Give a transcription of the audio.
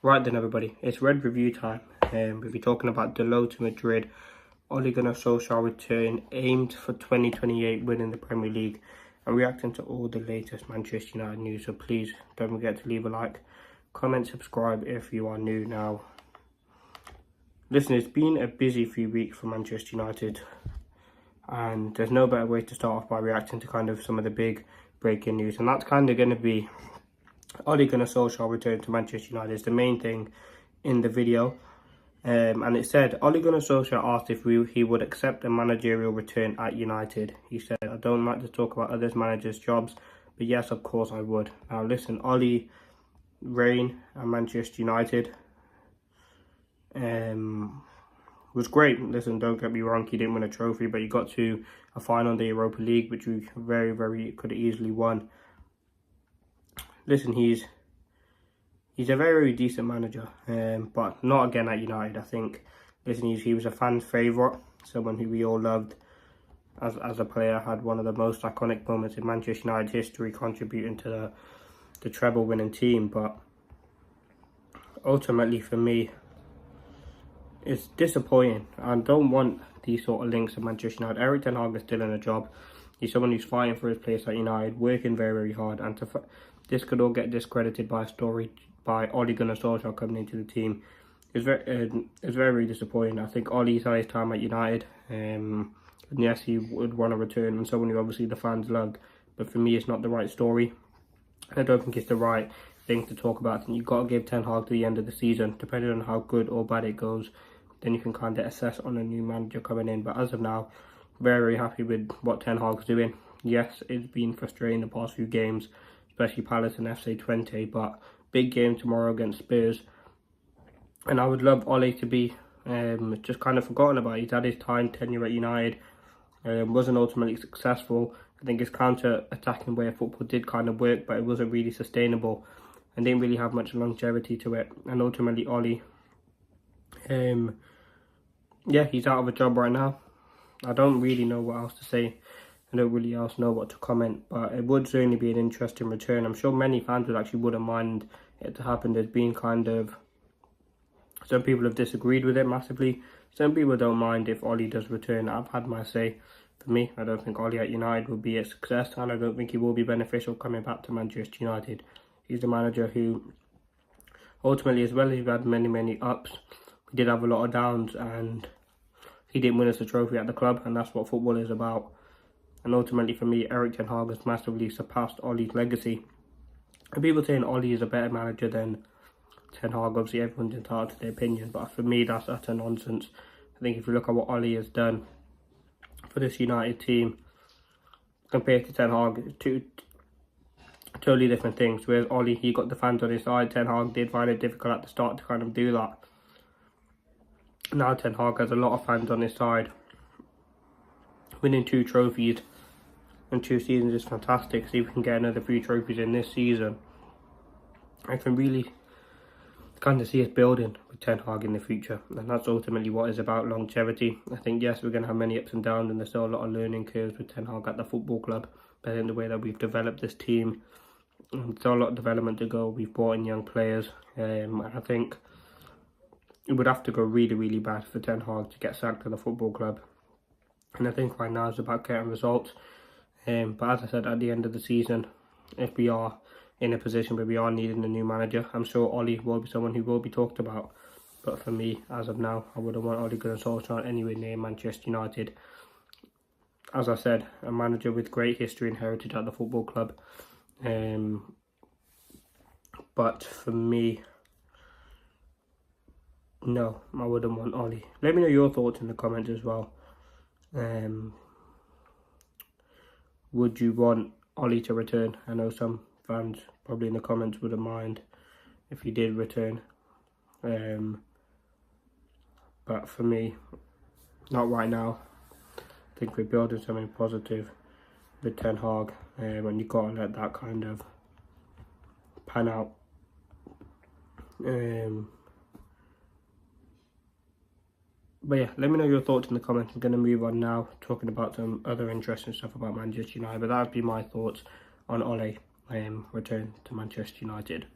Right then, everybody, it's Red Review time. We'll be talking about the low to Madrid. Ole Gunnar Solskjaer return aimed for 2028 winning the Premier League, and reacting to all the latest Manchester United news. So please don't forget to leave a like, comment, subscribe if you are new. Now, listen, it's been a busy few weeks for Manchester United, and there's no better way to start off by reacting to kind of some of the big breaking news, and that's kind of going to be Ole Gunnar Solskjaer return to Manchester United is the main thing in the video. And it said, Ole Gunnar Solskjaer asked if he would accept a managerial return at United. He said, I don't like to talk about others' managers' jobs, but yes, of course I would. Now listen, Ole reign at Manchester United was great. Listen, don't get me wrong, he didn't win a trophy, but he got to a final in the Europa League, which we very could have easily won. Listen, he's a very decent manager, but not again at United. I think, listen, he was a fan's favourite, someone who we all loved as a player, had one of the most iconic moments in Manchester United history, contributing to the treble-winning team. But ultimately, for me, it's disappointing. I don't want these sort of links to Manchester United. Erik ten Hag is still in a job. He's someone who's fighting for his place at United, working very hard, and this could all get discredited by a story by Ole Gunnar Solskjaer coming into the team. It's very disappointing. I think Ole's had his time at United, and yes, he would want to return, and someone who obviously the fans loved. But for me, it's not the right story. I don't think it's the right thing to talk about. I think you've got to give Ten Hag to the end of the season, depending on how good or bad it goes. Then you can kind of assess on a new manager coming in. But as of now, very happy with what Ten Hag's doing. Yes, it's been frustrating the past few games, especially Palace and FC 20, but big game tomorrow against Spurs. And I would love Ole to be just kind of forgotten about. He's had his tenure at United, wasn't ultimately successful. I think his counter-attacking way of football did kind of work, but it wasn't really sustainable and didn't really have much longevity to it. And ultimately, Ole, yeah, he's out of a job right now. I don't really know what else to say. I don't really else know what to comment, but it would certainly be an interesting return. I'm sure many fans wouldn't mind it to happen. There's been kind of, some people have disagreed with it massively. Some people don't mind if Ole does return. I've had my say. For me, I don't think Ole at United will be a success, and I don't think he will be beneficial coming back to Manchester United. He's the manager who, ultimately, as well as he's had many ups, he did have a lot of downs, and he didn't win us a trophy at the club, and that's what football is about. And ultimately, for me, Erik ten Hag has massively surpassed Ole's legacy. And people saying Ole is a better manager than Ten Hag, obviously everyone's entitled to their opinion, but for me, that's utter nonsense. I think if you look at what Ole has done for this United team compared to Ten Hag, it's two totally different things. Whereas Ole, he got the fans on his side. Ten Hag did find it difficult at the start to kind of do that. Now Ten Hag has a lot of fans on his side. Winning 2 trophies in 2 seasons is fantastic. See if we can get another 3 trophies in this season. I can really kind of see us building with Ten Hag in the future, and that's ultimately what is about longevity. I think, yes, we're going to have many ups and downs, and there's still a lot of learning curves with Ten Hag at the football club, but in the way that we've developed this team, there's still a lot of development to go. We've brought in young players, and I think it would have to go really bad for Ten Hag to get sacked at the football club. And I think right now it's about getting results. But as I said, at the end of the season, if we are in a position where we are needing a new manager, I'm sure Ole will be someone who will be talked about. But for me, as of now, I wouldn't want Ole Gunnar Solskjaer anywhere near Manchester United. As I said, a manager with great history and heritage at the football club. But for me, no, I wouldn't want Ole. Let me know your thoughts in the comments as well. Would you want Ole to return? I know some fans probably in the comments wouldn't mind if he did return. But for me, not right now. I think we're building something positive with Ten Hag, and you've got to let that kind of pan out. But yeah, let me know your thoughts in the comments. I'm going to move on now, talking about some other interesting stuff about Manchester United. But that would be my thoughts on Ole return to Manchester United.